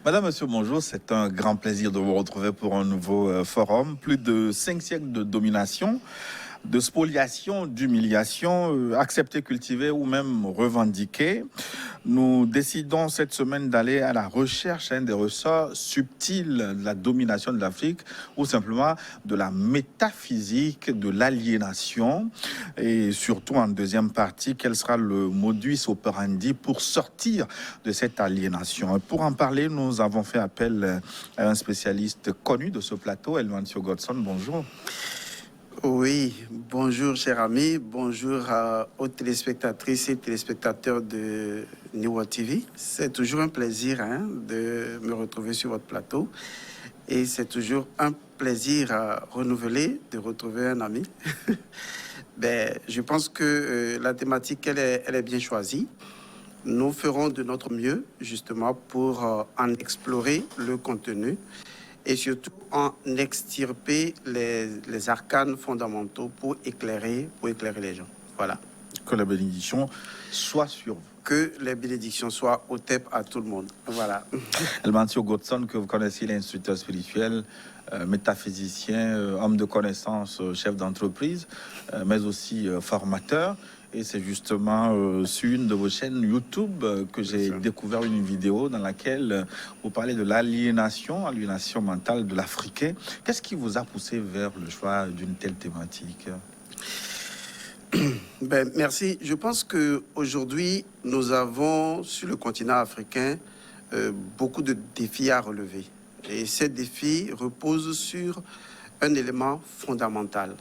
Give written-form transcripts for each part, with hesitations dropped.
Madame, monsieur, bonjour. C'est un grand plaisir de vous retrouver pour un nouveau forum. Plus de 5 siècles de domination, de spoliation, d'humiliation, accepter, cultiver ou même revendiquer. Nous décidons cette semaine d'aller à la recherche des ressorts subtils de la domination de l'Afrique ou simplement de la métaphysique de l'aliénation. Et surtout en deuxième partie, quel sera le modus operandi pour sortir de cette aliénation. Et pour en parler, nous avons fait appel à un spécialiste connu de ce plateau, Elmancio Godson. Bonjour. Oui, bonjour cher ami, bonjour aux téléspectatrices et téléspectateurs de New TV. C'est toujours un plaisir de me retrouver sur votre plateau et c'est toujours un plaisir renouvelé de retrouver un ami. Je pense que la thématique, elle est bien choisie. Nous ferons de notre mieux justement pour en explorer le contenu et surtout en extirper les arcanes fondamentaux pour éclairer les gens. Voilà. Que la bénédiction soit sur vous. Que les bénédictions soient au TEP à tout le monde. Voilà. Elmancio Godson, que vous connaissez, il est instructeur spirituel, métaphysicien, homme de connaissance, chef d'entreprise, mais aussi formateur. Et c'est justement sur une de vos chaînes YouTube que j'ai découvert une vidéo dans laquelle vous parlez de l'aliénation mentale de l'Africain. Qu'est-ce qui vous a poussé vers le choix d'une telle thématique? Merci. Je pense qu'aujourd'hui, nous avons sur le continent africain beaucoup de défis à relever. Et ces défis reposent sur un élément fondamental.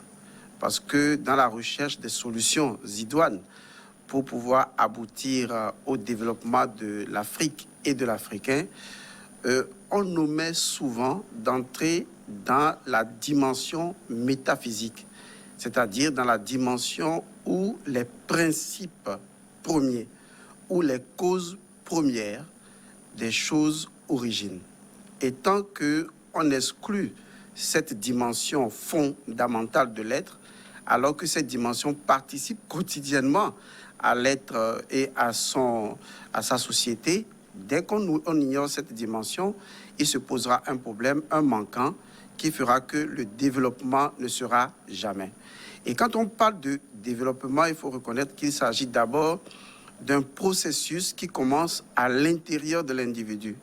Parce que dans la recherche des solutions idoines pour pouvoir aboutir au développement de l'Afrique et de l'Africain, on nous met souvent d'entrer dans la dimension métaphysique, c'est-à-dire dans la dimension où les principes premiers, où les causes premières des choses originent. Et tant qu'on exclut cette dimension fondamentale de l'être, alors que cette dimension participe quotidiennement à l'être et à sa société, dès qu'on ignore cette dimension, il se posera un problème, un manquant, qui fera que le développement ne sera jamais. Et quand on parle de développement, il faut reconnaître qu'il s'agit d'abord d'un processus qui commence à l'intérieur de l'individu.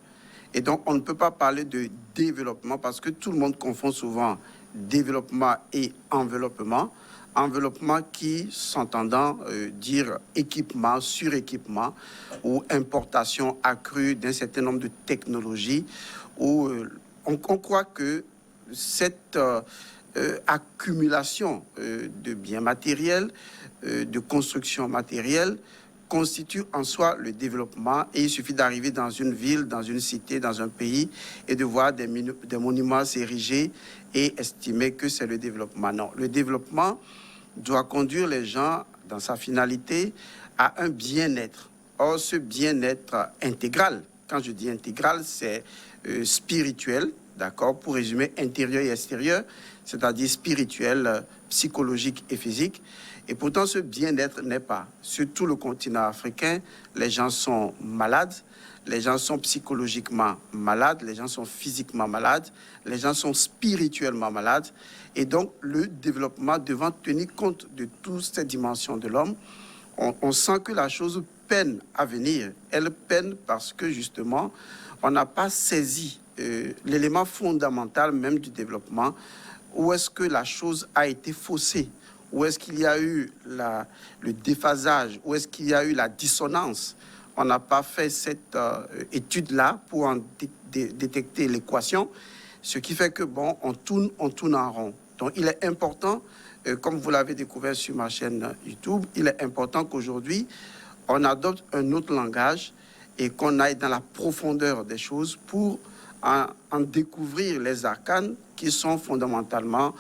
Et donc, on ne peut pas parler de développement parce que tout le monde confond souvent développement et enveloppement. Enveloppement qui, s'entendant dire équipement, suréquipement ou importation accrue d'un certain nombre de technologies, où on croit que cette accumulation de biens matériels, de construction matérielle, constitue en soi le développement et il suffit d'arriver dans une ville, dans une cité, dans un pays et de voir des monuments s'ériger et estimer que c'est le développement. Non, le développement doit conduire les gens dans sa finalité à un bien-être. Or, ce bien-être intégral, quand je dis intégral, c'est spirituel, d'accord, pour résumer intérieur et extérieur, c'est-à-dire spirituel, psychologique et physique. Et pourtant, ce bien-être n'est pas. Sur tout le continent africain, les gens sont malades, les gens sont psychologiquement malades, les gens sont physiquement malades, les gens sont spirituellement malades. Et donc, le développement devant tenir compte de toutes ces dimensions de l'homme, on sent que la chose peine à venir. Elle peine parce que, justement, on n'a pas saisi l'élément fondamental même du développement. Où est-ce que la chose a été faussée? Où est-ce qu'il y a eu le déphasage? Où est-ce qu'il y a eu la dissonance? On n'a pas fait cette étude-là pour en détecter l'équation, ce qui fait que, bon, on tourne en rond. Donc, il est important, comme vous l'avez découvert sur ma chaîne YouTube, il est important qu'aujourd'hui, on adopte un autre langage et qu'on aille dans la profondeur des choses pour en découvrir les arcanes qui sont fondamentalement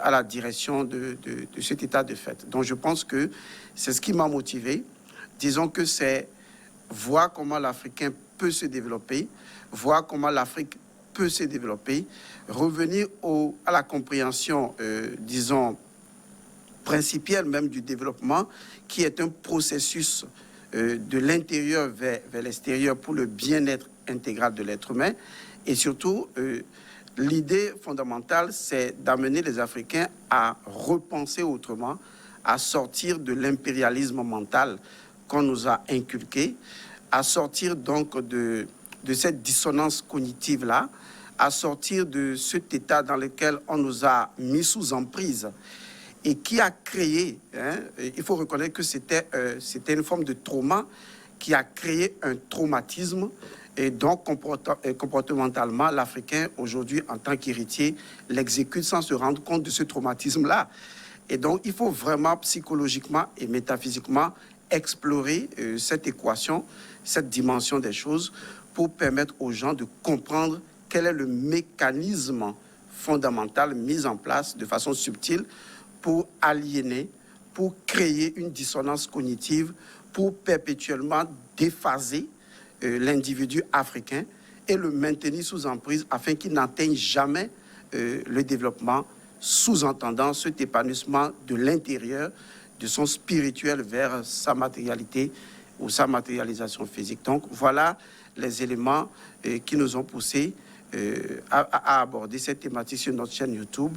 à la direction de cet état de fait. Donc, je pense que c'est ce qui m'a motivé. Disons que c'est voir comment l'Africain peut se développer, voir comment l'Afrique peut se développer, revenir à la compréhension, disons, principielle même du développement, qui est un processus de l'intérieur vers l'extérieur pour le bien-être intégrale de l'être humain. Et surtout, l'idée fondamentale, c'est d'amener les Africains à repenser autrement, à sortir de l'impérialisme mental qu'on nous a inculqué, à sortir donc de cette dissonance cognitive-là, à sortir de cet état dans lequel on nous a mis sous emprise et qui a créé, il faut reconnaître que c'était une forme de trauma qui a créé un traumatisme. Et donc, comportementalement, l'Africain, aujourd'hui, en tant qu'héritier, l'exécute sans se rendre compte de ce traumatisme-là. Et donc, il faut vraiment psychologiquement et métaphysiquement explorer cette équation, cette dimension des choses, pour permettre aux gens de comprendre quel est le mécanisme fondamental mis en place de façon subtile pour aliéner, pour créer une dissonance cognitive, pour perpétuellement déphaser l'individu africain et le maintenir sous emprise afin qu'il n'atteigne jamais le développement, sous-entendant cet épanouissement de l'intérieur, de son spirituel vers sa matérialité ou sa matérialisation physique. Donc voilà les éléments qui nous ont poussés à aborder cette thématique sur notre chaîne YouTube.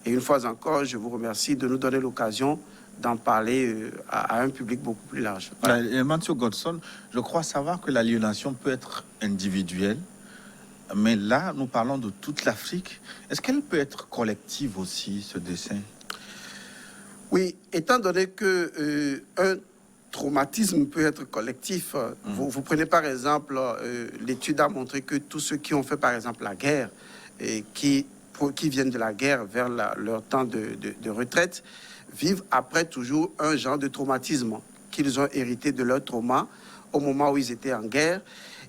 Et une fois encore, je vous remercie de nous donner l'occasion d'en parler à un public beaucoup plus large. Voilà. Mathieu Godson, je crois savoir que l'aliénation peut être individuelle, mais là, nous parlons de toute l'Afrique. Est-ce qu'elle peut être collective aussi, ce dessin? Oui, étant donné que un traumatisme peut être collectif, vous prenez par exemple, l'étude a montré que tous ceux qui ont fait par exemple la guerre, et qui viennent de la guerre vers leur temps de retraite, vivent après toujours un genre de traumatisme qu'ils ont hérité de leur trauma au moment où ils étaient en guerre.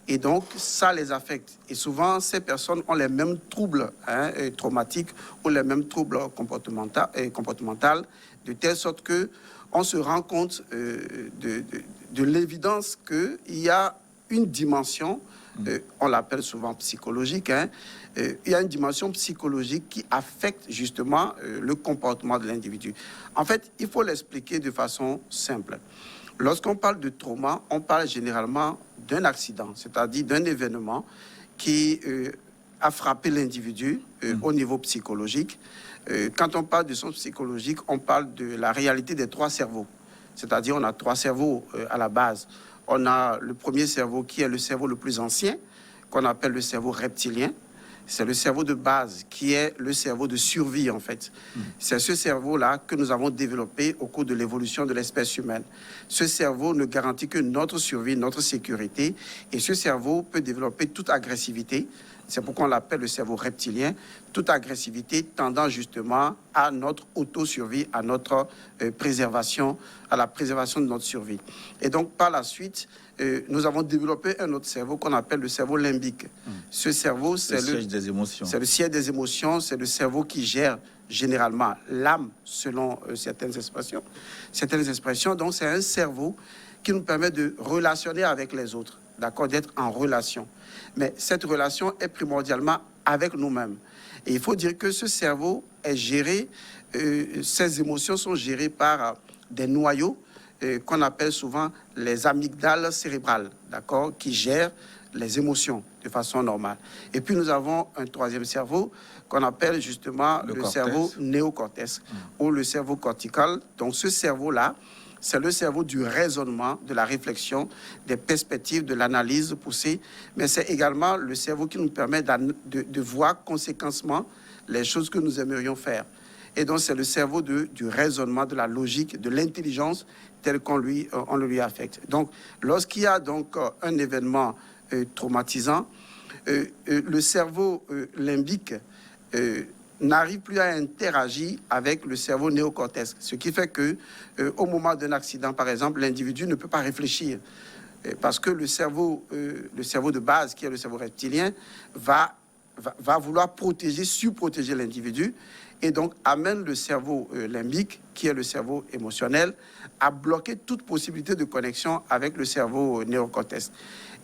Et donc, ça les affecte. Et souvent, ces personnes ont les mêmes troubles traumatiques ou les mêmes troubles comportementaux, de telle sorte que on se rend compte de l'évidence qu'il y a une dimension, on l'appelle souvent psychologique, il y a une dimension psychologique qui affecte justement le comportement de l'individu. En fait, il faut l'expliquer de façon simple. Lorsqu'on parle de trauma, on parle généralement d'un accident, c'est-à-dire d'un événement qui a frappé l'individu au niveau psychologique. Quand on parle de son psychologique, on parle de la réalité des trois cerveaux. C'est-à-dire on a trois cerveaux à la base. On a le premier cerveau qui est le cerveau le plus ancien, qu'on appelle le cerveau reptilien. C'est le cerveau de base qui est le cerveau de survie, en fait. C'est ce cerveau-là que nous avons développé au cours de l'évolution de l'espèce humaine. Ce cerveau ne garantit que notre survie, notre sécurité. Et ce cerveau peut développer toute agressivité. C'est pourquoi on l'appelle le cerveau reptilien. Toute agressivité tendant justement à notre auto-survie, à notre préservation, à la préservation de notre survie. Et donc, par la suite, nous avons développé un autre cerveau qu'on appelle le cerveau limbique. Ce cerveau, c'est le siège des émotions. C'est le siège des émotions, c'est le cerveau qui gère généralement l'âme, selon certaines expressions. Donc, c'est un cerveau qui nous permet de relationner avec les autres, d'accord, d'être en relation. Mais cette relation est primordialement avec nous-mêmes. Et il faut dire que ce cerveau est géré, ces émotions sont gérées par des noyaux qu'on appelle souvent les amygdales cérébrales, d'accord, qui gèrent les émotions de façon normale. Et puis nous avons un troisième cerveau qu'on appelle justement le cerveau néocortex ou le cerveau cortical. Donc ce cerveau-là, c'est le cerveau du raisonnement, de la réflexion, des perspectives, de l'analyse poussée, mais c'est également le cerveau qui nous permet de voir conséquemment les choses que nous aimerions faire. Et donc, c'est le cerveau du raisonnement, de la logique, de l'intelligence, tel qu'on le lui affecte. Donc, lorsqu'il y a donc un événement traumatisant, le cerveau limbique n'arrive plus à interagir avec le cerveau néocortex, ce qui fait que au moment d'un accident, par exemple, l'individu ne peut pas réfléchir parce que le cerveau de base, qui est le cerveau reptilien, va vouloir surprotéger l'individu et donc amène le cerveau limbique, qui est le cerveau émotionnel, à bloquer toute possibilité de connexion avec le cerveau néocortex.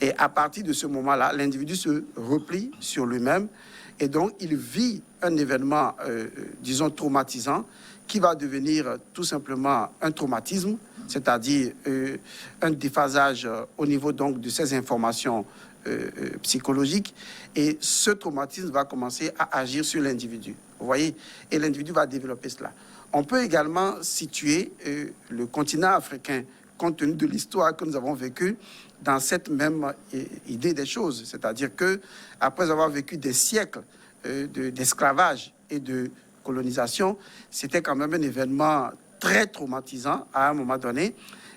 Et à partir de ce moment-là, l'individu se replie sur lui-même. Et donc, il vit un événement, disons, traumatisant, qui va devenir tout simplement un traumatisme, c'est-à-dire un déphasage au niveau donc de ces informations psychologique, et ce traumatisme va commencer à agir sur l'individu. Vous voyez? Et l'individu va développer cela. On peut également situer le continent africain, compte tenu de l'histoire que nous avons vécue, dans cette même idée des choses. C'est-à-dire que après avoir vécu des siècles d'esclavage et de colonisation, c'était quand même un événement très traumatisant à un moment donné.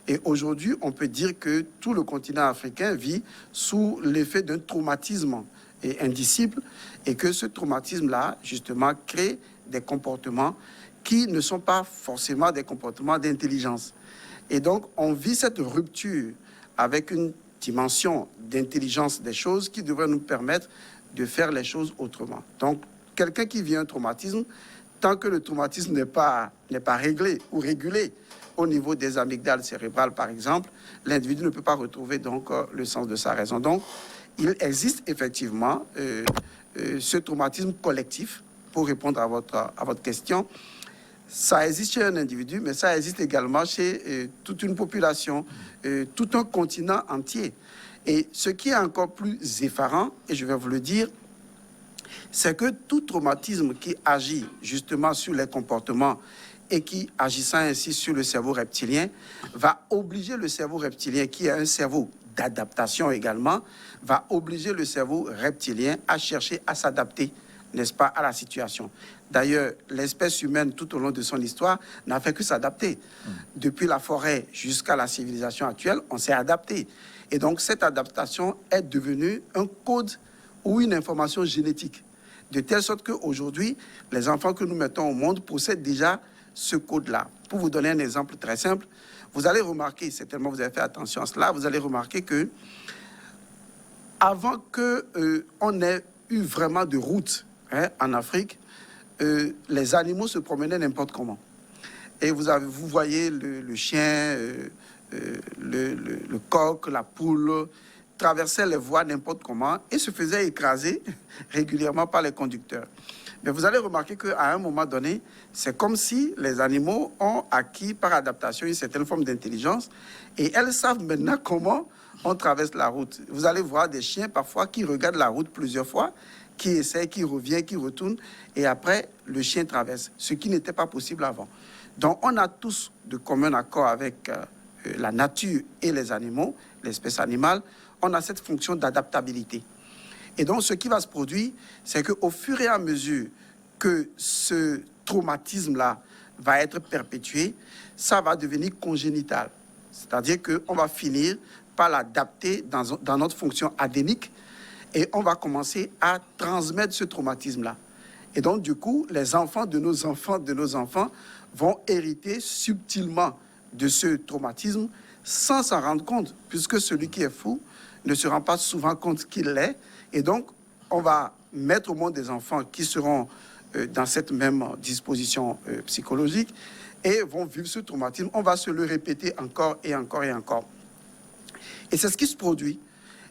Et aujourd'hui, on peut dire que tout le continent africain vit sous l'effet d'un traumatisme indicible, et que ce traumatisme-là, justement, crée des comportements qui ne sont pas forcément des comportements d'intelligence. Et donc, on vit cette rupture avec une dimension d'intelligence des choses qui devrait nous permettre de faire les choses autrement. Donc, quelqu'un qui vit un traumatisme, tant que le traumatisme n'est pas réglé ou régulé au niveau des amygdales cérébrales, par exemple, l'individu ne peut pas retrouver donc le sens de sa raison. Donc, il existe effectivement ce traumatisme collectif, pour répondre à votre question. Ça existe chez un individu, mais ça existe également chez toute une population, tout un continent entier. Et ce qui est encore plus effarant, et je vais vous le dire, c'est que tout traumatisme qui agit justement sur les comportements et qui, agissant ainsi sur le cerveau reptilien, va obliger le cerveau reptilien, qui est un cerveau d'adaptation également, va obliger le cerveau reptilien à chercher à s'adapter, n'est-ce pas, à la situation. D'ailleurs, l'espèce humaine, tout au long de son histoire, n'a fait que s'adapter. Depuis la forêt jusqu'à la civilisation actuelle, on s'est adapté. Et donc, cette adaptation est devenue un code ou une information génétique. De telle sorte qu'aujourd'hui, les enfants que nous mettons au monde possèdent déjà ce code-là. Pour vous donner un exemple très simple, vous allez remarquer, certainement vous avez fait attention à cela, vous allez remarquer que avant qu'on ait eu vraiment de route en Afrique, les animaux se promenaient n'importe comment. Et vous voyez le chien, le coq, la poule, traversaient les voies n'importe comment et se faisaient écraser régulièrement par les conducteurs. Mais vous allez remarquer qu'à un moment donné, c'est comme si les animaux ont acquis par adaptation une certaine forme d'intelligence et elles savent maintenant comment on traverse la route. Vous allez voir des chiens parfois qui regardent la route plusieurs fois, qui essaie, qui revient, qui retourne, et après, le chien traverse, ce qui n'était pas possible avant. Donc, on a tous de commun accord avec la nature et les animaux, l'espèce animale, on a cette fonction d'adaptabilité. Et donc, ce qui va se produire, c'est qu'au fur et à mesure que ce traumatisme-là va être perpétué, ça va devenir congénital. C'est-à-dire qu'on va finir par l'adapter dans notre fonction adénique, et on va commencer à transmettre ce traumatisme-là. Et donc, du coup, les enfants de nos enfants vont hériter subtilement de ce traumatisme sans s'en rendre compte, puisque celui qui est fou ne se rend pas souvent compte qu'il l'est. Et donc, on va mettre au monde des enfants qui seront dans cette même disposition psychologique et vont vivre ce traumatisme. On va se le répéter encore et encore et encore. Et c'est ce qui se produit.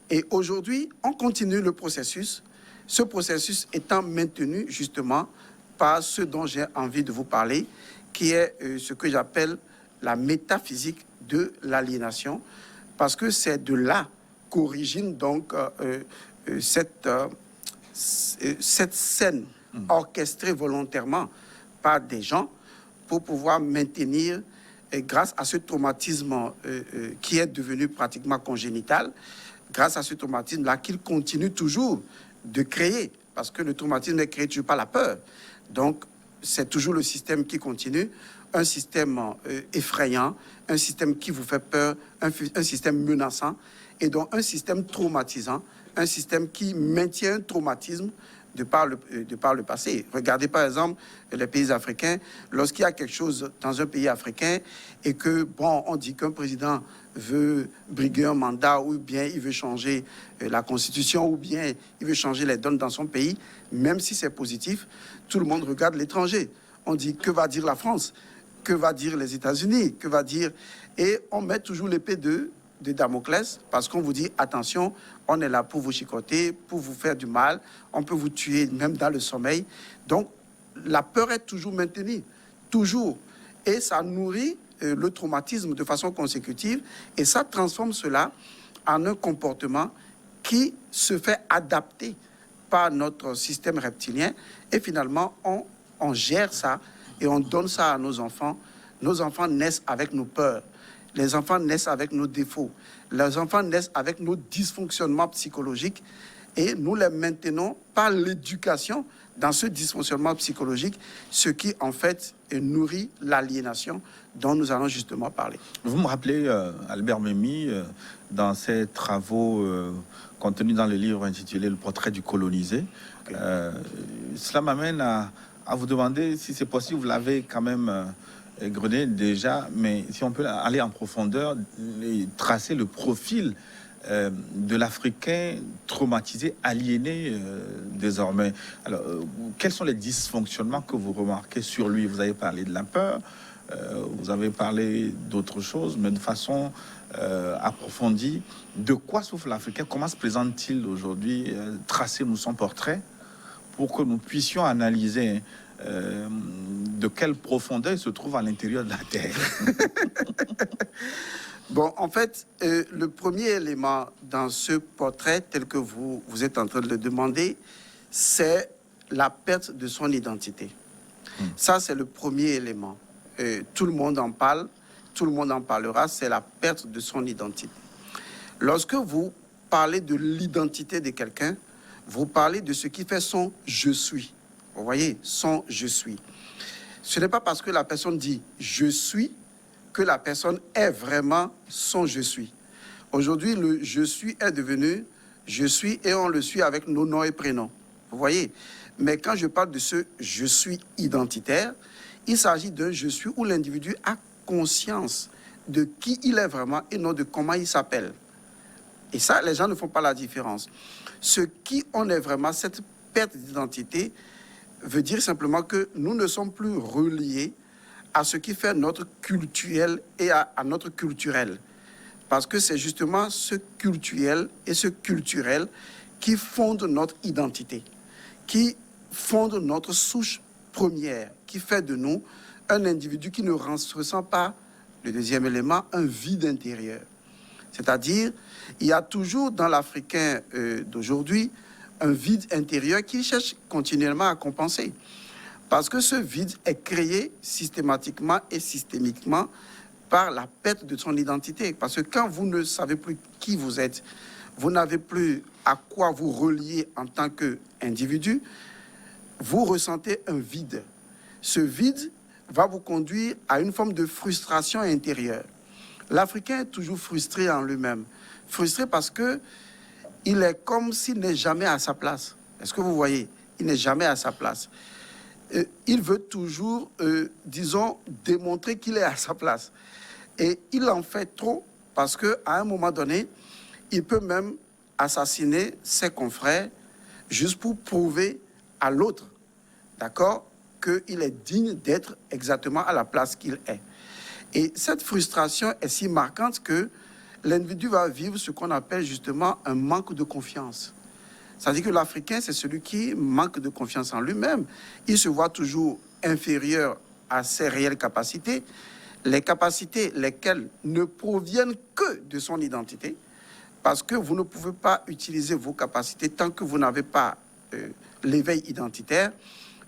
Et aujourd'hui, on continue le processus, ce processus étant maintenu justement par ce dont j'ai envie de vous parler, qui est ce que j'appelle la métaphysique de l'aliénation, parce que c'est de là qu'origine donc cette scène orchestrée volontairement par des gens pour pouvoir maintenir, grâce à ce traumatisme qui est devenu pratiquement congénital, grâce à ce traumatisme-là, qu'il continue toujours de créer, parce que le traumatisme ne crée toujours pas la peur. Donc, c'est toujours le système qui continue, un système effrayant, un système qui vous fait peur, un système menaçant, et donc un système traumatisant, un système qui maintient un traumatisme de par le passé. Regardez par exemple les pays africains, lorsqu'il y a quelque chose dans un pays africain et que, bon, on dit qu'un président veut briguer un mandat ou bien il veut changer la constitution ou bien il veut changer les donnes dans son pays, même si c'est positif, tout le monde regarde l'étranger. On dit que va dire la France, que va dire les États-Unis, que va dire... Et on met toujours l'épée de Damoclès, parce qu'on vous dit, attention, on est là pour vous chicoter, pour vous faire du mal, on peut vous tuer même dans le sommeil. Donc, la peur est toujours maintenue, toujours. Et ça nourrit le traumatisme de façon consécutive, et ça transforme cela en un comportement qui se fait adapter par notre système reptilien et finalement on gère ça et on donne ça à nos enfants. Nos enfants naissent avec nos peurs. Les enfants naissent avec nos défauts. Les enfants naissent avec nos dysfonctionnements psychologiques et nous les maintenons par l'éducation dans ce dysfonctionnement psychologique, ce qui en fait nourrit l'aliénation dont nous allons justement parler. Vous me rappelez Albert Memmi dans ses travaux contenus dans le livre intitulé Le portrait du colonisé. Okay. Cela m'amène à vous demander si c'est possible, vous l'avez quand même égrené déjà, mais si on peut aller en profondeur et tracer le profil de l'Africain traumatisé, aliéné désormais. Alors, quels sont les dysfonctionnements que vous remarquez sur lui? Vous avez parlé de la peur, vous avez parlé d'autres choses, mais de façon approfondie. De quoi souffre l'Africain? Comment se présente-t-il aujourd'hui? Tracez-nous son portrait pour que nous puissions analyser de quelle profondeur il se trouve à l'intérieur de la Terre. Bon, en fait, le premier élément dans ce portrait, tel que vous êtes en train de le demander, c'est la perte de son identité. Ça, c'est le premier élément. Tout le monde en parle, tout le monde en parlera, c'est la perte de son identité. Lorsque vous parlez de l'identité de quelqu'un, vous parlez de ce qui fait son « je suis ». Vous voyez, son « je suis ». Ce n'est pas parce que la personne dit « je suis » que la personne est vraiment son « je suis ». Aujourd'hui, le « je suis » est devenu « je suis » et on le suit avec nos noms et prénoms. Vous voyez? Mais quand je parle de ce « je suis » identitaire, il s'agit d'un « je suis » où l'individu a conscience de qui il est vraiment et non de comment il s'appelle. Et ça, les gens ne font pas la différence. Ce qui on est vraiment, cette perte d'identité, veut dire simplement que nous ne sommes plus reliés à ce qui fait notre culturel et à notre culturel. Parce que c'est justement ce culturel et ce culturel qui fondent notre identité, qui fondent notre souche première, qui fait de nous un individu qui ne ressent pas, le deuxième élément, un vide intérieur. C'est-à-dire, il y a toujours dans l'Africain d'aujourd'hui un vide intérieur qu'il cherche continuellement à compenser. Parce que ce vide est créé systématiquement et systémiquement par la perte de son identité. Parce que quand vous ne savez plus qui vous êtes, vous n'avez plus à quoi vous relier en tant qu'individu, vous ressentez un vide. Ce vide va vous conduire à une forme de frustration intérieure. L'Africain est toujours frustré en lui-même. Frustré parce que il est comme s'il n'est jamais à sa place. Est-ce que vous voyez? Il n'est jamais à sa place. Il veut toujours, disons, démontrer qu'il est à sa place. Et il en fait trop parce qu'à un moment donné, il peut même assassiner ses confrères juste pour prouver à l'autre, d'accord, qu'il est digne d'être exactement à la place qu'il est. Et cette frustration est si marquante que l'individu va vivre ce qu'on appelle justement un manque de confiance. C'est-à-dire que l'Africain, c'est celui qui manque de confiance en lui-même. Il se voit toujours inférieur à ses réelles capacités, les capacités lesquelles ne proviennent que de son identité, parce que vous ne pouvez pas utiliser vos capacités tant que vous n'avez pas l'éveil identitaire.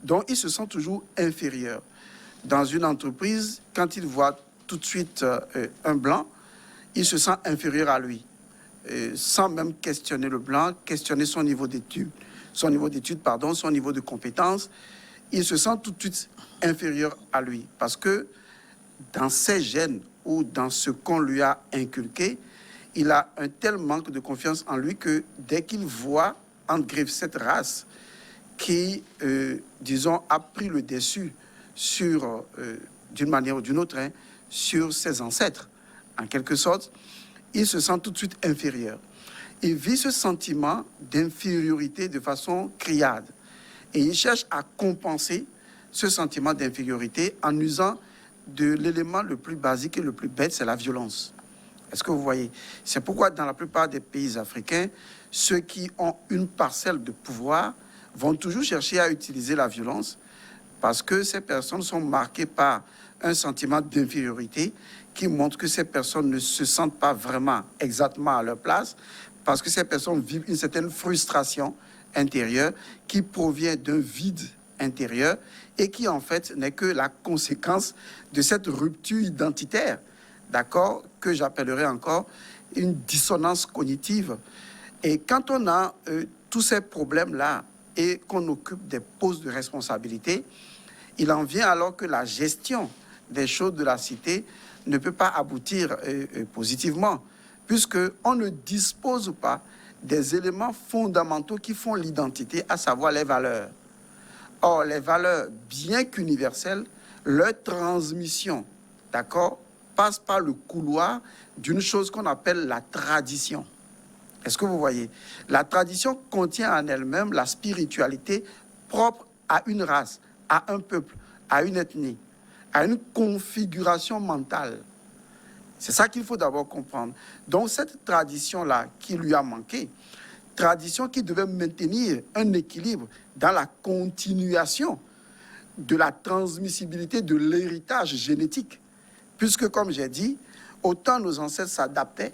Donc, il se sent toujours inférieur. Dans une entreprise, quand il voit tout de suite un blanc, il se sent inférieur à lui. Sans même questionner le blanc, questionner son niveau d'études, son niveau de compétences, il se sent tout de suite inférieur à lui. Parce que dans ses gènes ou dans ce qu'on lui a inculqué, il a un tel manque de confiance en lui que dès qu'il voit, entre griffes, cette race qui, disons, a pris le dessus sur, d'une manière ou d'une autre, sur ses ancêtres, en quelque sorte, il se sent tout de suite inférieur. Il vit ce sentiment d'infériorité de façon criarde. Et il cherche à compenser ce sentiment d'infériorité en usant de l'élément le plus basique et le plus bête, c'est la violence. Est-ce que vous voyez? C'est pourquoi dans la plupart des pays africains, ceux qui ont une parcelle de pouvoir vont toujours chercher à utiliser la violence parce que ces personnes sont marquées par un sentiment d'infériorité qui montre que ces personnes ne se sentent pas vraiment exactement à leur place parce que ces personnes vivent une certaine frustration intérieure qui provient d'un vide intérieur et qui en fait n'est que la conséquence de cette rupture identitaire, d'accord, que j'appellerais encore une dissonance cognitive. Et quand on a tous ces problèmes-là et qu'on occupe des postes de responsabilité, il en vient alors que la gestion des choses de la cité ne peut pas aboutir positivement, puisqu'on ne dispose pas des éléments fondamentaux qui font l'identité, à savoir les valeurs. Or, les valeurs, bien qu'universelles, leur transmission, d'accord, passe par le couloir d'une chose qu'on appelle la tradition. Est-ce que vous voyez? La tradition contient en elle-même la spiritualité propre à une race, à un peuple, à une ethnie, à une configuration mentale. C'est ça qu'il faut d'abord comprendre. Donc cette tradition-là qui lui a manqué, tradition qui devait maintenir un équilibre dans la continuation de la transmissibilité de l'héritage génétique. Puisque, comme j'ai dit, autant nos ancêtres s'adaptaient,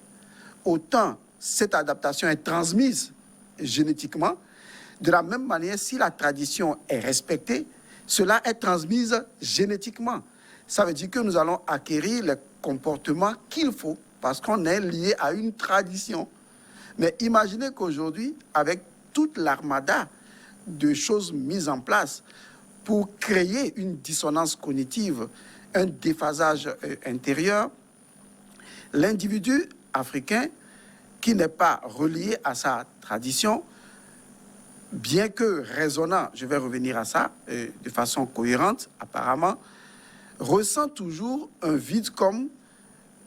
autant cette adaptation est transmise génétiquement. De la même manière, si la tradition est respectée, cela est transmise génétiquement. Ça veut dire que nous allons acquérir les comportements qu'il faut parce qu'on est lié à une tradition. Mais imaginez qu'aujourd'hui, avec toute l'armada de choses mises en place pour créer une dissonance cognitive, un déphasage intérieur, l'individu africain qui n'est pas relié à sa tradition, bien que raisonnant, je vais revenir à ça de façon cohérente, apparemment, ressent toujours un vide comme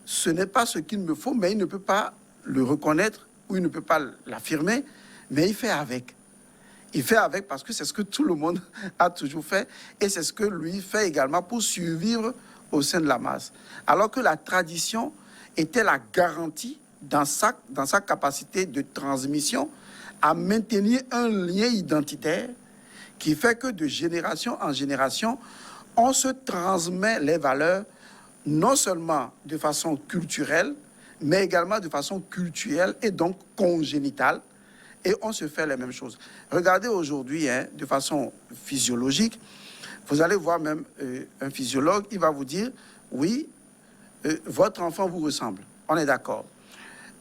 ce n'est pas ce qu'il me faut, mais il ne peut pas le reconnaître ou il ne peut pas l'affirmer, mais il fait avec. Il fait avec parce que c'est ce que tout le monde a toujours fait et c'est ce que lui fait également pour survivre au sein de la masse. Alors que la tradition était la garantie dans sa capacité de transmission à maintenir un lien identitaire qui fait que de génération en génération, on se transmet les valeurs non seulement de façon culturelle, mais également de façon culturelle et donc congénitale, et on se fait les mêmes choses. Regardez aujourd'hui, de façon physiologique, vous allez voir même un physiologue, il va vous dire, oui, votre enfant vous ressemble, on est d'accord.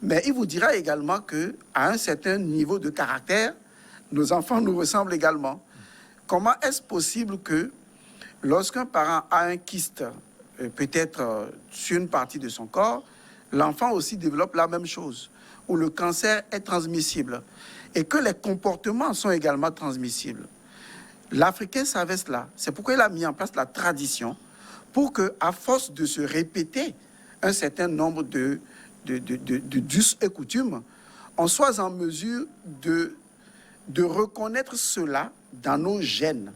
Mais il vous dira également qu'à un certain niveau de caractère, nos enfants nous ressemblent également. Comment est-ce possible que lorsqu'un parent a un kyste, peut-être sur une partie de son corps, l'enfant aussi développe la même chose, où le cancer est transmissible et que les comportements sont également transmissibles? L'Africain savait cela. C'est pourquoi il a mis en place la tradition pour qu'à force de se répéter un certain nombre de d'us et coutumes, on soit en mesure de reconnaître cela dans nos gènes.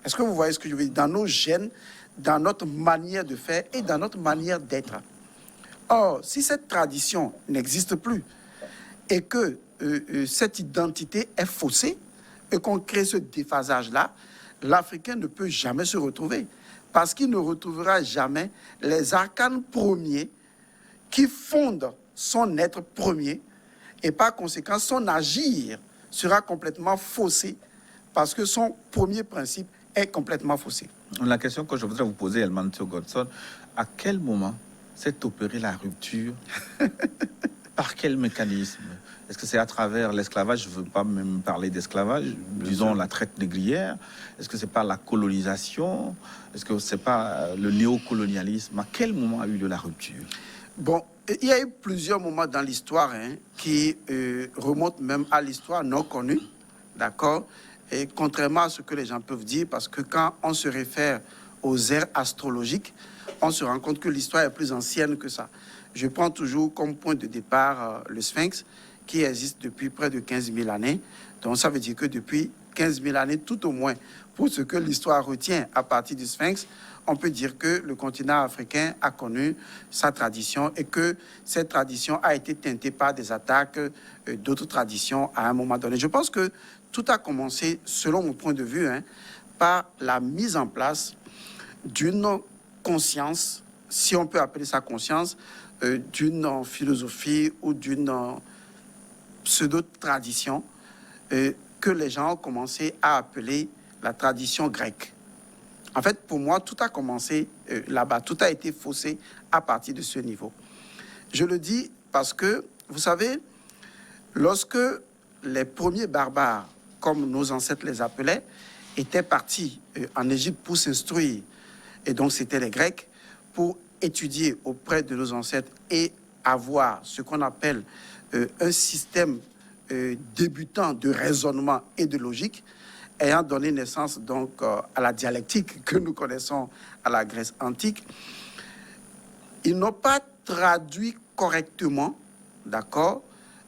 Est-ce que vous voyez ce que je veux dire? Dans nos gènes, dans notre manière de faire et dans notre manière d'être. Or, si cette tradition n'existe plus et que cette identité est faussée et qu'on crée ce déphasage-là, l'Africain ne peut jamais se retrouver parce qu'il ne retrouvera jamais les arcanes premiers qui fondent son être premier et par conséquent son agir sera complètement faussé parce que son premier principe est complètement faussé. La question que je voudrais vous poser, Elmancio Godson, à quel moment s'est opérée la rupture? Par quel mécanisme? Est-ce que c'est à travers l'esclavage? Je ne veux pas même parler d'esclavage, disons la traite négrière. Est-ce que c'est pas la colonisation? Est-ce que c'est pas le néocolonialisme? À quel moment a eu de la rupture? Bon, il y a eu plusieurs moments dans l'histoire qui remontent même à l'histoire non connue, d'accord? Et contrairement à ce que les gens peuvent dire, parce que quand on se réfère aux ères astrologiques, on se rend compte que l'histoire est plus ancienne que ça. Je prends toujours comme point de départ le Sphinx, qui existe depuis près de 15 000 années. Donc ça veut dire que depuis 15 000 années, tout au moins, pour ce que l'histoire retient à partir du Sphinx, on peut dire que le continent africain a connu sa tradition et que cette tradition a été teintée par des attaques d'autres traditions à un moment donné. Je pense que tout a commencé, selon mon point de vue, par la mise en place d'une conscience, si on peut appeler ça conscience, d'une philosophie ou d'une pseudo-tradition que les gens ont commencé à appeler la tradition grecque. En fait, pour moi, tout a commencé là-bas. Tout a été faussé à partir de ce niveau. Je le dis parce que, vous savez, lorsque les premiers barbares, comme nos ancêtres les appelaient, étaient partis en Égypte pour s'instruire, et donc c'était les Grecs, pour étudier auprès de nos ancêtres et avoir ce qu'on appelle un système débutant de raisonnement et de logique, ayant donné naissance donc à la dialectique que nous connaissons à la Grèce antique. Ils n'ont pas traduit correctement, d'accord,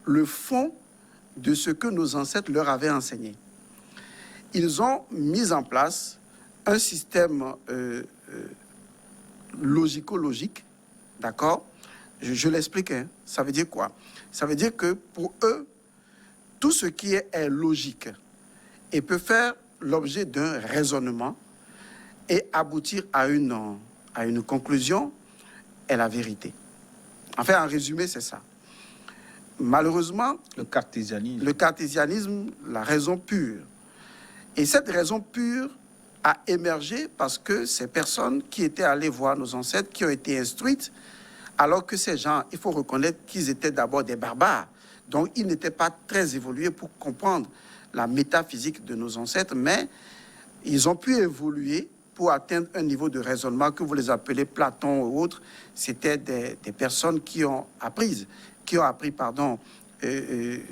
le fond de ce que nos ancêtres leur avaient enseigné. Ils ont mis en place un système logico-logique, d'accord? Je l'explique, hein. Ça veut dire quoi? Ça veut dire que pour eux, tout ce qui est logique et peut faire l'objet d'un raisonnement et aboutir à une conclusion est la vérité. Enfin, en résumé, c'est ça. Malheureusement, le cartésianisme, la raison pure. Et cette raison pure a émergé parce que ces personnes qui étaient allées voir nos ancêtres, qui ont été instruites, alors que ces gens, il faut reconnaître qu'ils étaient d'abord des barbares. Donc, ils n'étaient pas très évolués pour comprendre la métaphysique de nos ancêtres, mais ils ont pu évoluer pour atteindre un niveau de raisonnement que vous les appelez Platon ou autres. C'était des personnes qui ont appris,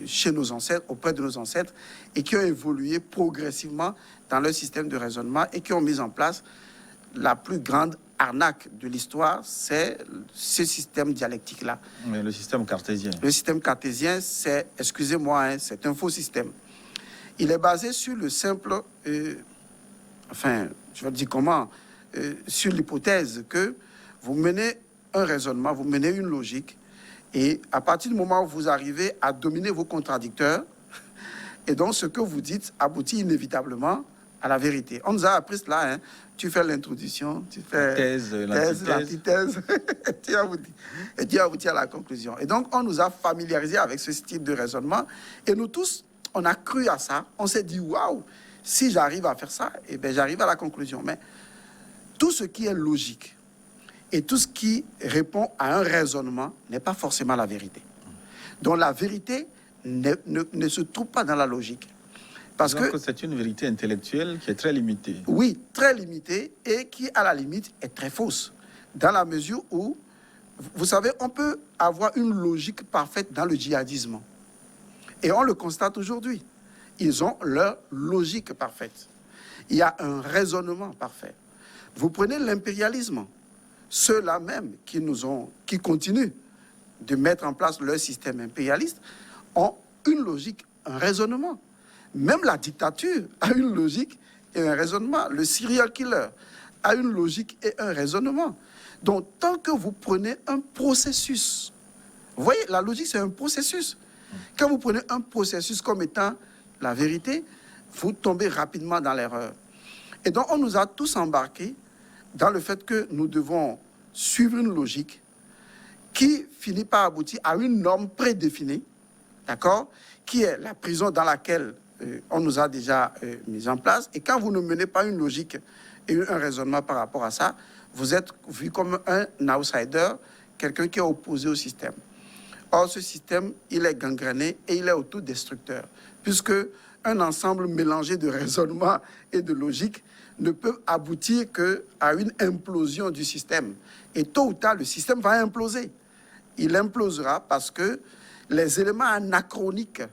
chez nos ancêtres, auprès de nos ancêtres, et qui ont évolué progressivement dans leur système de raisonnement et qui ont mis en place la plus grande arnaque de l'histoire, c'est ce système dialectique-là. Mais le système cartésien. Le système cartésien, c'est, excusez-moi, hein, c'est un faux système. Il est basé sur le simple, je vais dire comment, sur l'hypothèse que vous menez un raisonnement, vous menez une logique, et à partir du moment où vous arrivez à dominer vos contradicteurs, et donc ce que vous dites aboutit inévitablement à la vérité. On nous a appris cela, hein. Tu fais l'introduction, tu fais thèse, l'antithèse, et tu aboutis à la conclusion. Et donc, on nous a familiarisés avec ce type de raisonnement, et nous tous, on a cru à ça. On s'est dit, waouh, si j'arrive à faire ça, eh bien, j'arrive à la conclusion. Mais tout ce qui est logique et tout ce qui répond à un raisonnement n'est pas forcément la vérité. Donc, la vérité ne se trouve pas dans la logique. Parce que c'est une vérité intellectuelle qui est très limitée. Oui, très limitée et qui, à la limite, est très fausse. Dans la mesure où, vous savez, on peut avoir une logique parfaite dans le djihadisme. Et on le constate aujourd'hui. Ils ont leur logique parfaite. Il y a un raisonnement parfait. Vous prenez l'impérialisme. Ceux-là même qui continuent de mettre en place leur système impérialiste ont une logique, un raisonnement. Même la dictature a une logique et un raisonnement. Le serial killer a une logique et un raisonnement. Donc, tant que vous prenez un processus, vous voyez, la logique, c'est un processus. Quand vous prenez un processus comme étant la vérité, vous tombez rapidement dans l'erreur. Et donc, on nous a tous embarqués dans le fait que nous devons suivre une logique qui finit par aboutir à une norme prédéfinie, d'accord, qui est la prison dans laquelle on nous a déjà mis en place. Et quand vous ne menez pas une logique et un raisonnement par rapport à ça, vous êtes vu comme un outsider, quelqu'un qui est opposé au système. Or, ce système, il est gangréné et il est autodestructeur, puisque un ensemble mélangé de raisonnement et de logique ne peut aboutir qu'à une implosion du système. Et tôt ou tard, le système va imploser. Il implosera parce que les éléments anachroniques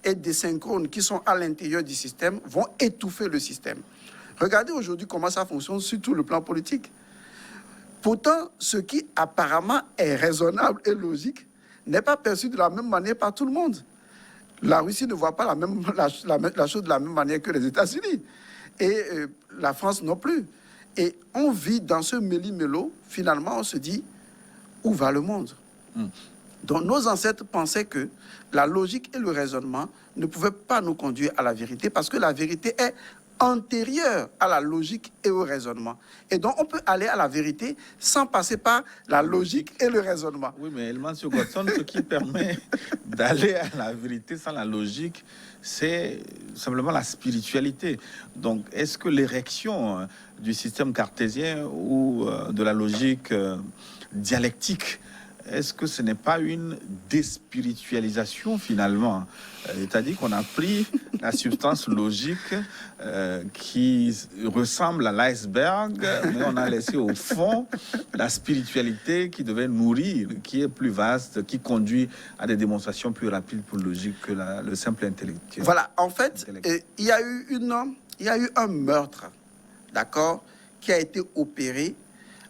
et désynchrones qui sont à l'intérieur du système vont étouffer le système. Regardez aujourd'hui comment ça fonctionne sur tout le plan politique. Pourtant, ce qui apparemment est raisonnable et logique n'est pas perçu de la même manière par tout le monde. La Russie ne voit pas la chose de la même manière que les États-Unis. Et la France non plus. Et on vit dans ce méli-mélo. Finalement, on se dit, où va le monde? Donc, nos ancêtres pensaient que la logique et le raisonnement ne pouvaient pas nous conduire à la vérité parce que la vérité est antérieure à la logique et au raisonnement. Et donc, on peut aller à la vérité sans passer par la logique et le raisonnement. Oui, mais Elmancio Godson, ce qui permet d'aller à la vérité sans la logique, c'est simplement la spiritualité. Donc, est-ce que l'érection du système cartésien ou de la logique dialectique, est-ce que ce n'est pas une déspiritualisation finalement? C'est-à-dire qu'on a pris la substance logique qui ressemble à l'iceberg, mais on a laissé au fond la spiritualité qui devait nourrir, qui est plus vaste, qui conduit à des démonstrations plus rapides, plus logiques que le simple intellectuel. Voilà, en fait, il y a eu un meurtre, d'accord, qui a été opéré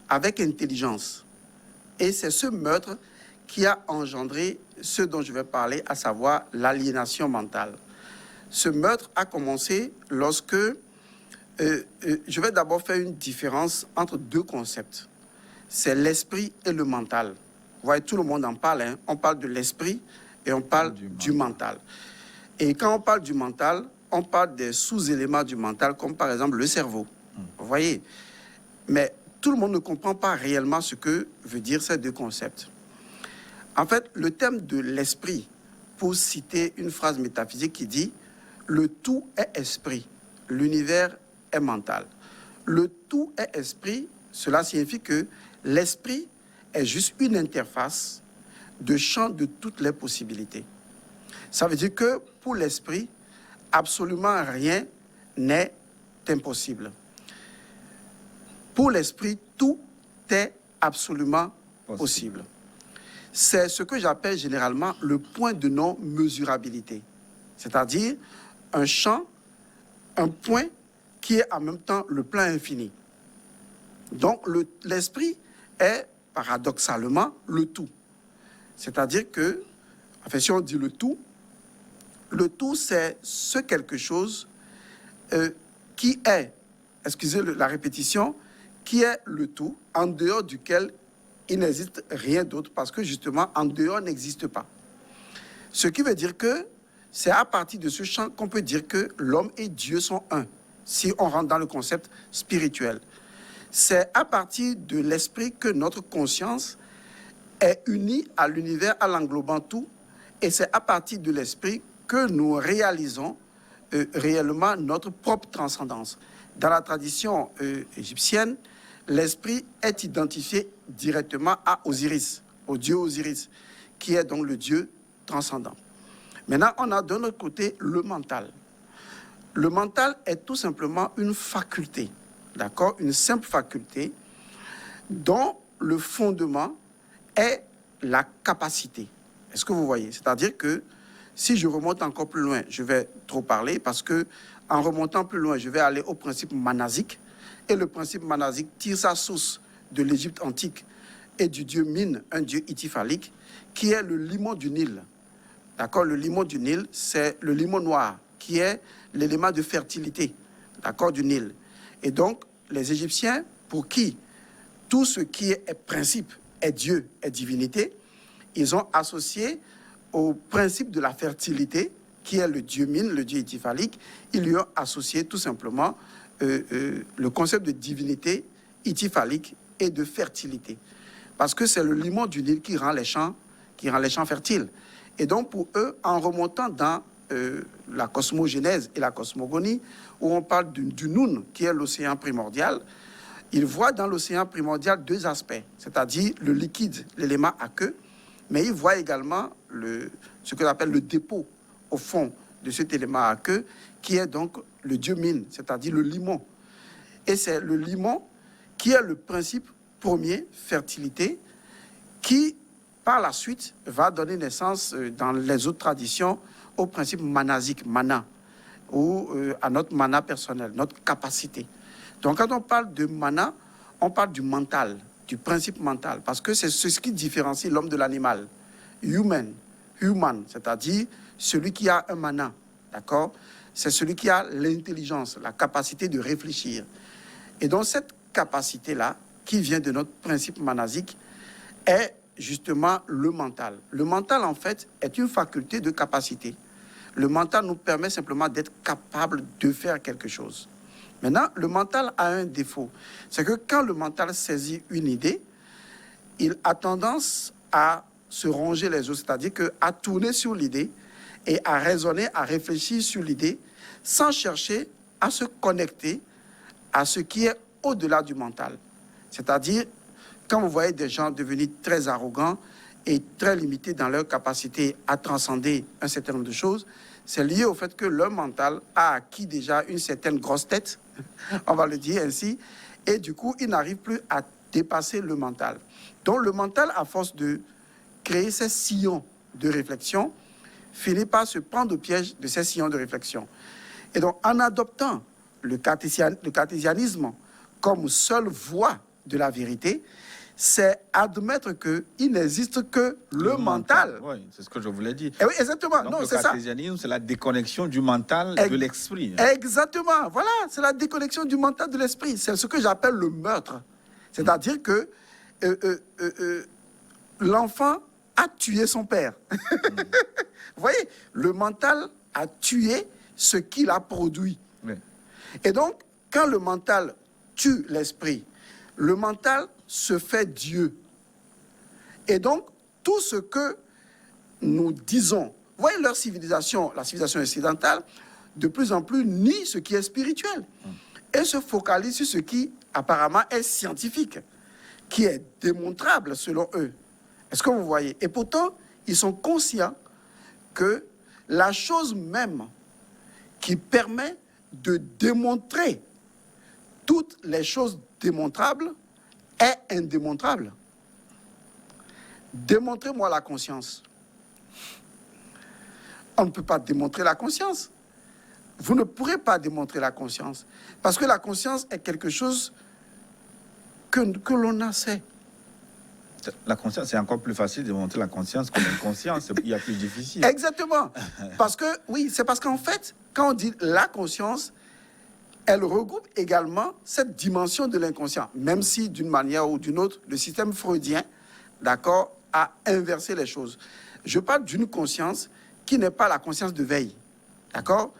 avec intelligence. Et c'est ce meurtre qui a engendré ce dont je vais parler, à savoir l'aliénation mentale. Ce meurtre a commencé lorsque... je vais d'abord faire une différence entre deux concepts. C'est l'esprit et le mental. Vous voyez, tout le monde en parle. Hein. On parle de l'esprit et on parle du mental. Et quand on parle du mental, on parle des sous-éléments du mental, comme par exemple le cerveau. Vous voyez? Mais tout le monde ne comprend pas réellement ce que veut dire ces deux concepts. En fait, le thème de l'esprit, pour citer une phrase métaphysique qui dit « le tout est esprit, l'univers est mental ». Le tout est esprit, cela signifie que l'esprit est juste une interface de champ de toutes les possibilités. Ça veut dire que pour l'esprit, absolument rien n'est impossible. Pour l'esprit, tout est absolument possible. C'est ce que j'appelle généralement le point de non-mesurabilité. C'est-à-dire un champ, un point qui est en même temps le plan infini. Donc l'esprit est paradoxalement le tout. C'est-à-dire que, enfin, si on dit le tout c'est ce quelque chose qui est, excusez la répétition, qui est le tout, en dehors duquel il n'existe rien d'autre, parce que justement, en dehors n'existe pas. Ce qui veut dire que c'est à partir de ce champ qu'on peut dire que l'homme et Dieu sont un, si on rentre dans le concept spirituel. C'est à partir de l'esprit que notre conscience est unie à l'univers, à l'englobant tout, et c'est à partir de l'esprit que nous réalisons réellement notre propre transcendance. Dans la tradition égyptienne, l'esprit est identifié directement à Osiris, au dieu Osiris, qui est donc le dieu transcendant. Maintenant, on a de notre côté le mental. Le mental est tout simplement une faculté, d'accord, une simple faculté dont le fondement est la capacité. Est-ce que vous voyez? C'est-à-dire que si je remonte encore plus loin, je vais trop parler parce que en remontant plus loin, je vais aller au principe manasique. Et le principe manasique tire sa source de l'Égypte antique et du dieu Min, un dieu ityphalique, qui est le limon du Nil. D'accord? Le limon du Nil, c'est le limon noir, qui est l'élément de fertilité, d'accord, du Nil. Et donc, les Égyptiens, pour qui tout ce qui est principe est Dieu, est divinité, ils ont associé au principe de la fertilité, qui est le dieu Min, le dieu ityphalique, ils lui ont associé tout simplement le concept de divinité ityphalique et de fertilité. Parce que c'est le limon du Nil qui rend les champs fertiles. Et donc pour eux, en remontant dans la cosmogénèse et la cosmogonie, où on parle du Noun, qui est l'océan primordial, ils voient dans l'océan primordial deux aspects, c'est-à-dire le liquide, l'élément aqueux, mais ils voient également ce que l'on appelle le dépôt au fond de cet élément aqueux, qui est donc le dieu Min, c'est-à-dire le limon. Et c'est le limon qui est le principe premier, fertilité, qui, par la suite, va donner naissance, dans les autres traditions, au principe manasique, mana, ou à notre mana personnel, notre capacité. Donc, quand on parle de mana, on parle du mental, du principe mental, parce que c'est ce qui différencie l'homme de l'animal. Human, c'est-à-dire celui qui a un mana, d'accord? C'est celui qui a l'intelligence, la capacité de réfléchir. Et donc, cette capacité-là, qui vient de notre principe manasique, est justement le mental. Le mental, en fait, est une faculté de capacité. Le mental nous permet simplement d'être capable de faire quelque chose. Maintenant, le mental a un défaut. C'est que quand le mental saisit une idée, il a tendance à se ronger les os, c'est-à-dire à tourner sur l'idée et à raisonner, à réfléchir sur l'idée, sans chercher à se connecter à ce qui est au-delà du mental. C'est-à-dire, quand vous voyez des gens devenir très arrogants et très limités dans leur capacité à transcender un certain nombre de choses, c'est lié au fait que leur mental a acquis déjà une certaine grosse tête, on va le dire ainsi, et du coup, ils n'arrivent plus à dépasser le mental. Donc, le mental, à force de créer ces sillons de réflexion, finit par se prendre au piège de ces sillons de réflexion. Et donc, en adoptant le cartésianisme comme seule voie de la vérité, c'est admettre qu'il n'existe que le mental. Oui, c'est ce que je voulais dire. Et oui, exactement. Donc, non, le c'est ça. cartésianisme, c'est la déconnexion du mental de l'esprit. Exactement. Voilà, c'est la déconnexion du mental de l'esprit. C'est ce que j'appelle le meurtre. C'est-à-dire que l'enfant a tué son père. Vous voyez, le mental a tué ce qu'il a produit. Oui. Et donc, quand le mental tue l'esprit, le mental se fait Dieu. Et donc, tout ce que nous disons, vous voyez leur civilisation, la civilisation occidentale, de plus en plus nie ce qui est spirituel et se focalise sur ce qui apparemment est scientifique, qui est démontrable selon eux. Est-ce que vous voyez? Et pourtant, ils sont conscients que la chose même qui permet de démontrer toutes les choses démontrables est indémontrable. Démontrez-moi la conscience. On ne peut pas démontrer la conscience. Vous ne pourrez pas démontrer la conscience. Parce que la conscience est quelque chose que l'on a sait. La conscience, c'est encore plus facile de démontrer la conscience que l'inconscience. Il y a plus difficile. Exactement. Parce que, oui, c'est parce qu'en fait, quand on dit la conscience, elle regroupe également cette dimension de l'inconscient. Même si, d'une manière ou d'une autre, le système freudien, d'accord, a inversé les choses. Je parle d'une conscience qui n'est pas la conscience de veille, d'accord,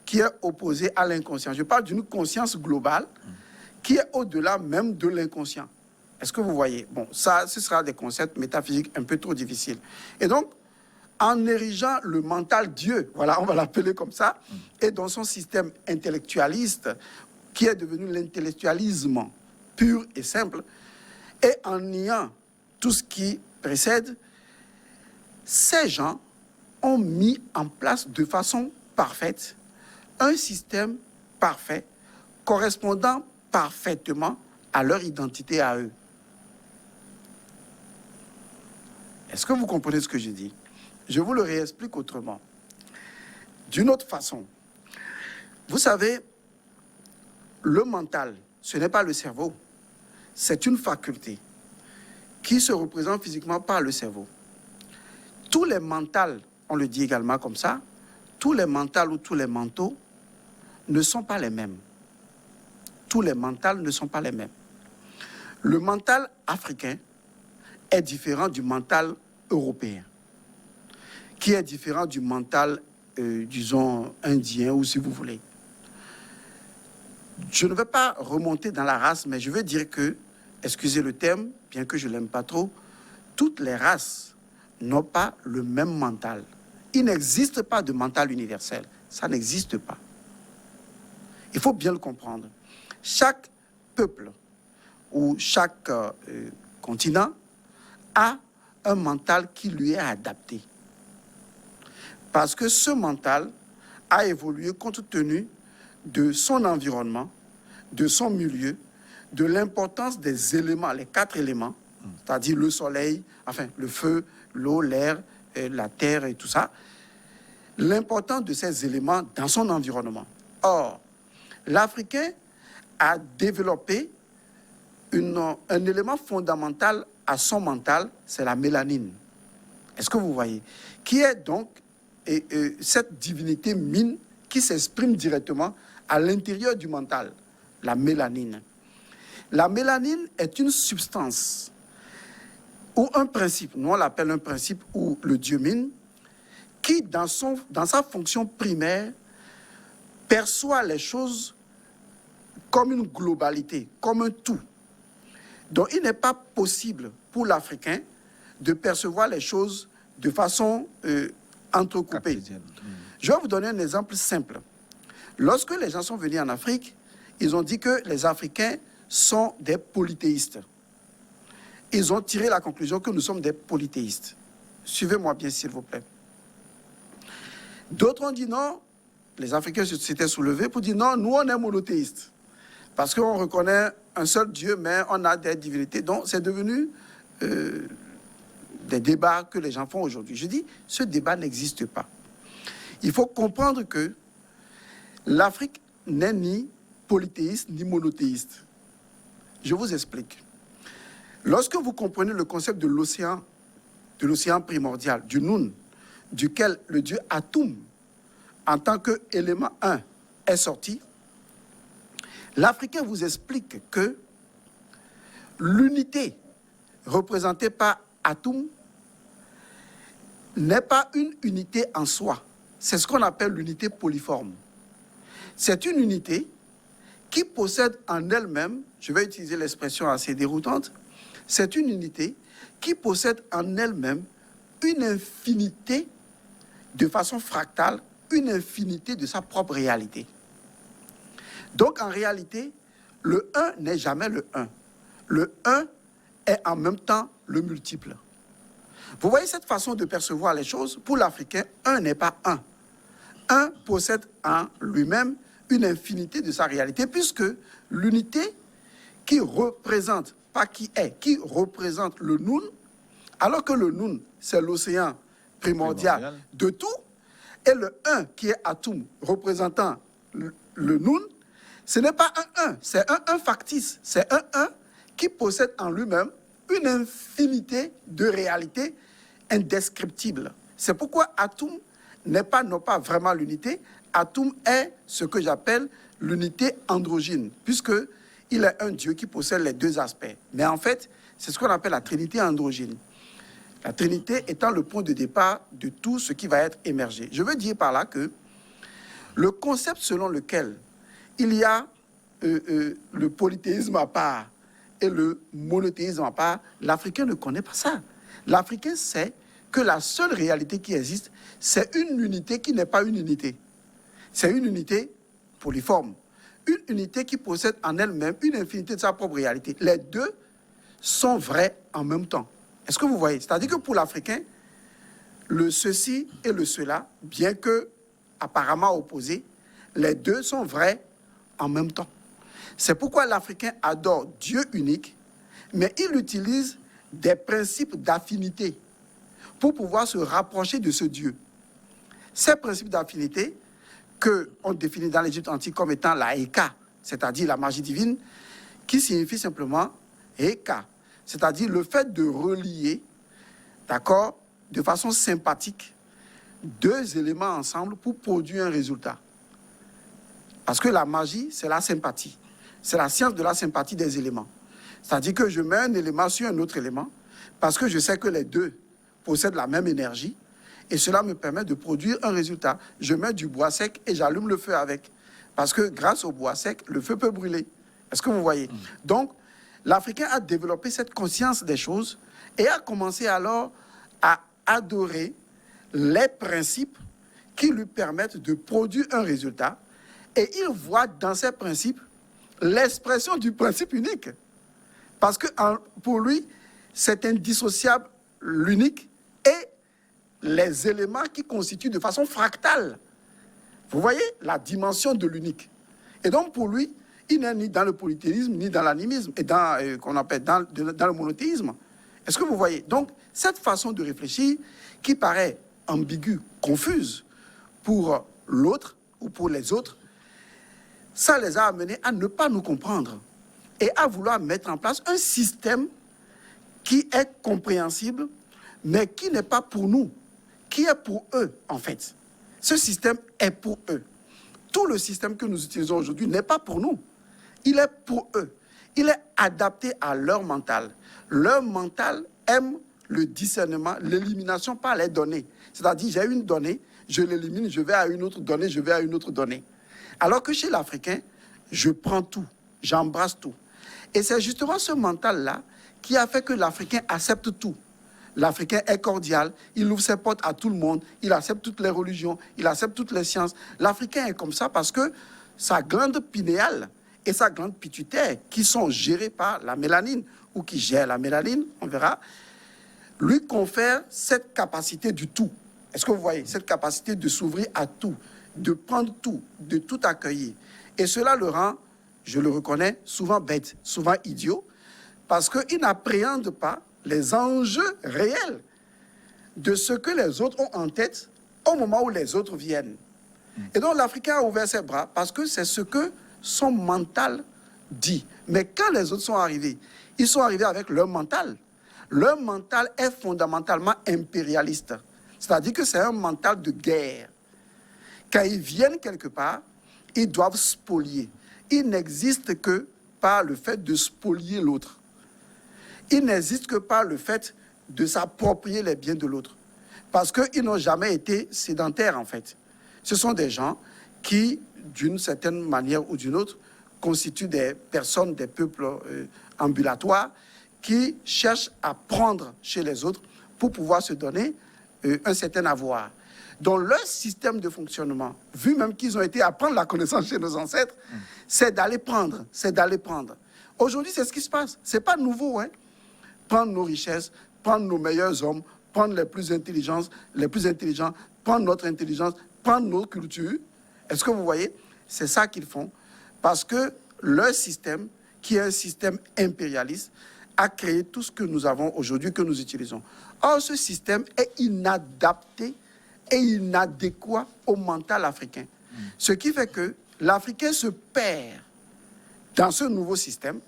qui est opposée à l'inconscient. Je parle d'une conscience globale qui est au-delà même de l'inconscient. Est-ce que vous voyez? Bon, ça, ce sera des concepts métaphysiques un peu trop difficiles. Et donc, en érigeant le mental Dieu, voilà, on va l'appeler comme ça, et dans son système intellectualiste, qui est devenu l'intellectualisme pur et simple, et en niant tout ce qui précède, ces gens ont mis en place de façon parfaite un système parfait, correspondant parfaitement à leur identité à eux. Est-ce que vous comprenez ce que je dis? Je vous le réexplique autrement. D'une autre façon. Vous savez, le mental, ce n'est pas le cerveau. C'est une faculté qui se représente physiquement par le cerveau. Tous les mentals, on le dit également comme ça, tous les mentals ou tous les mentaux ne sont pas les mêmes. Tous les mentals ne sont pas les mêmes. Le mental africain est différent du mental européen, qui est différent du mental, disons, indien, ou si vous voulez. Je ne vais pas remonter dans la race, mais je veux dire que, excusez le terme, bien que je ne l'aime pas trop, toutes les races n'ont pas le même mental. Il n'existe pas de mental universel. Ça n'existe pas. Il faut bien le comprendre. Chaque peuple ou chaque continent a un mental qui lui est adapté. Parce que ce mental a évolué compte tenu de son environnement, de son milieu, de l'importance des éléments, les 4 éléments, c'est-à-dire le soleil, enfin le feu, l'eau, l'air, la terre et tout ça, l'importance de ces éléments dans son environnement. Or, l'Africain a développé un élément fondamental à son mental, c'est la mélanine. Est-ce que vous voyez? Qui est donc cette divinité mine qui s'exprime directement à l'intérieur du mental, la mélanine. La mélanine est une substance ou un principe, nous on l'appelle un principe ou le dieu mine, qui dans sa fonction primaire perçoit les choses comme une globalité, comme un tout. Donc, il n'est pas possible pour l'Africain de percevoir les choses de façon entrecoupée. Je vais vous donner un exemple simple. Lorsque les gens sont venus en Afrique, ils ont dit que les Africains sont des polythéistes. Ils ont tiré la conclusion que nous sommes des polythéistes. Suivez-moi bien, s'il vous plaît. D'autres ont dit non, les Africains s'étaient soulevés pour dire non, nous on est monothéistes. Parce qu'on reconnaît un seul Dieu, mais on a des divinités. Donc c'est devenu des débats que les gens font aujourd'hui. Je dis, ce débat n'existe pas. Il faut comprendre que l'Afrique n'est ni polythéiste ni monothéiste. Je vous explique. Lorsque vous comprenez le concept de l'océan primordial, du Nun, duquel le dieu Atum, en tant qu'élément 1, est sorti, l'Africain vous explique que l'unité représentée par Atum n'est pas une unité en soi. C'est ce qu'on appelle l'unité polyforme. C'est une unité qui possède en elle-même, je vais utiliser l'expression assez déroutante, c'est une unité qui possède en elle-même une infinité de façon fractale, une infinité de sa propre réalité. Donc en réalité, le 1 n'est jamais le 1. Le 1 est en même temps le multiple. Vous voyez cette façon de percevoir les choses? Pour l'Africain, 1 n'est pas 1. 1 possède en lui-même une infinité de sa réalité, puisque l'unité qui représente, pas qui est, qui représente le Nun, alors que le Nun, c'est l'océan primordial de tout, et le 1 qui est Atum représentant le Nun, ce n'est pas un 1, c'est un 1 factice, c'est un 1 qui possède en lui-même une infinité de réalités indescriptibles. C'est pourquoi Atum n'est pas, non pas vraiment l'unité, Atum est ce que j'appelle l'unité androgyne, puisqu'il est un Dieu qui possède les deux aspects. Mais en fait, c'est ce qu'on appelle la Trinité androgyne. La Trinité étant le point de départ de tout ce qui va être émergé. Je veux dire par là que le concept selon lequel il y a le polythéisme à part et le monothéisme à part, l'Africain ne connaît pas ça. L'Africain sait que la seule réalité qui existe, c'est une unité qui n'est pas une unité. C'est une unité polyforme. Une unité qui possède en elle-même une infinité de sa propre réalité. Les deux sont vrais en même temps. Est-ce que vous voyez? C'est-à-dire que pour l'Africain, le ceci et le cela, bien que apparemment opposés, les deux sont vrais en même temps. C'est pourquoi l'Africain adore Dieu unique, mais il utilise des principes d'affinité pour pouvoir se rapprocher de ce Dieu. Ces principes d'affinité qu'on définit dans l'Égypte antique comme étant la Eka, c'est-à-dire la magie divine, qui signifie simplement Eka, c'est-à-dire le fait de relier, d'accord, de façon sympathique, deux éléments ensemble pour produire un résultat. Parce que la magie, c'est la sympathie. C'est la science de la sympathie des éléments. C'est-à-dire que je mets un élément sur un autre élément parce que je sais que les deux possèdent la même énergie et cela me permet de produire un résultat. Je mets du bois sec et j'allume le feu avec. Parce que grâce au bois sec, le feu peut brûler. Est-ce que vous voyez? Donc, l'Africain a développé cette conscience des choses et a commencé alors à adorer les principes qui lui permettent de produire un résultat. Et il voit dans ces principes l'expression du principe unique. Parce que pour lui, c'est indissociable l'unique et les éléments qui constituent de façon fractale. Vous voyez la dimension de l'unique. Et donc pour lui, il n'est ni dans le polythéisme, ni dans l'animisme, et dans, qu'on appelle dans le monothéisme. Est-ce que vous voyez? Donc cette façon de réfléchir qui paraît ambiguë, confuse pour l'autre ou pour les autres, ça les a amenés à ne pas nous comprendre et à vouloir mettre en place un système qui est compréhensible, mais qui n'est pas pour nous, qui est pour eux, en fait. Ce système est pour eux. Tout le système que nous utilisons aujourd'hui n'est pas pour nous. Il est pour eux. Il est adapté à leur mental. Leur mental aime le discernement, l'élimination par les données. C'est-à-dire, j'ai une donnée, je l'élimine, je vais à une autre donnée, je vais à une autre donnée. Alors que chez l'Africain, je prends tout, j'embrasse tout. Et c'est justement ce mental-là qui a fait que l'Africain accepte tout. L'Africain est cordial, il ouvre ses portes à tout le monde, il accepte toutes les religions, il accepte toutes les sciences. L'Africain est comme ça parce que sa glande pinéale et sa glande pituitaire, qui sont gérées par la mélanine, ou qui gèrent la mélanine, on verra, lui confère cette capacité du tout. Est-ce que vous voyez? Cette capacité de s'ouvrir à tout, de prendre tout, de tout accueillir. Et cela le rend, je le reconnais, souvent bête, souvent idiot, parce qu'il n'appréhende pas les enjeux réels de ce que les autres ont en tête au moment où les autres viennent. Et donc l'Africain a ouvert ses bras parce que c'est ce que son mental dit. Mais quand les autres sont arrivés, ils sont arrivés avec leur mental. Leur mental est fondamentalement impérialiste. C'est-à-dire que c'est un mental de guerre. Quand ils viennent quelque part, ils doivent spolier. Il n'existe que par le fait de spolier l'autre. Il n'existe que par le fait de s'approprier les biens de l'autre. Parce qu'ils n'ont jamais été sédentaires, en fait. Ce sont des gens qui, d'une certaine manière ou d'une autre, constituent des personnes, des peuples ambulatoires qui cherchent à prendre chez les autres pour pouvoir se donner un certain avoir. Donc leur système de fonctionnement, vu même qu'ils ont été à prendre la connaissance chez nos ancêtres, c'est d'aller prendre, c'est d'aller prendre. Aujourd'hui, c'est ce qui se passe. C'est pas nouveau, hein. Prendre nos richesses, prendre nos meilleurs hommes, prendre les plus intelligents, prendre notre intelligence, prendre nos cultures. Est-ce que vous voyez? C'est ça qu'ils font. Parce que leur système, qui est un système impérialiste, a créé tout ce que nous avons aujourd'hui, que nous utilisons. Or, ce système est inadapté et inadéquat au mental africain. Ce qui fait que l'Africain se perd dans ce nouveau système.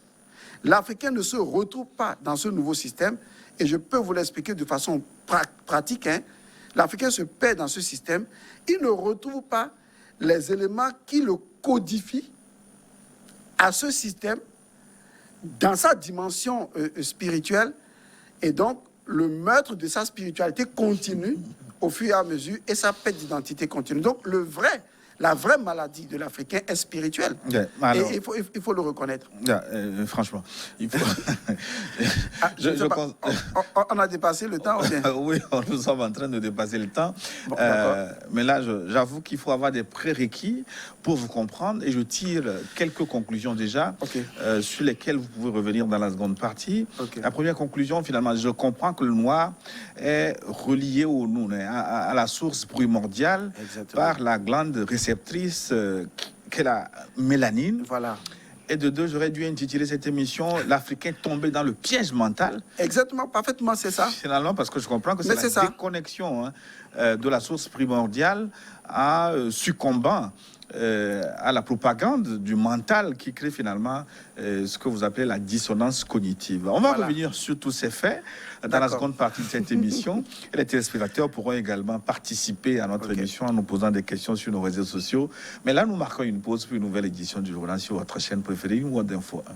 L'Africain ne se retrouve pas dans ce nouveau système. Et je peux vous l'expliquer de façon pratique. Hein. L'Africain se perd dans ce système. Il ne retrouve pas les éléments qui le codifient à ce système dans sa dimension spirituelle. Et donc, le meurtre de sa spiritualité continue au fur et à mesure et sa perte d'identité continue. Donc, la vraie maladie de l'Africain est spirituelle. Yeah, alors, et il faut le reconnaître. Franchement, il faut... On a dépassé le temps ou bien? Oui, nous sommes en train de dépasser le temps. Bon, mais là, j'avoue qu'il faut avoir des prérequis pour vous comprendre et je tire quelques conclusions déjà sur lesquelles vous pouvez revenir dans la seconde partie. La première conclusion, finalement, je comprends que le noir est relié au nous, à la source primordiale. Exactement. Par la glande réceptrice qu'est la mélanine. Voilà. Et de deux, j'aurais dû intituler cette émission « L'Africain tombé dans le piège mental ». Exactement, parfaitement, c'est ça. Finalement, parce que je comprends que c'est la déconnexion de la source primordiale à succombant à la propagande du mental qui crée finalement ce que vous appelez la dissonance cognitive. On va revenir sur tous ces faits dans la seconde partie de cette émission. Et les téléspectateurs pourront également participer à notre émission en nous posant des questions sur nos réseaux sociaux. Mais là, nous marquons une pause pour une nouvelle édition du journal sur votre chaîne préférée, Une Voix d'Info 1.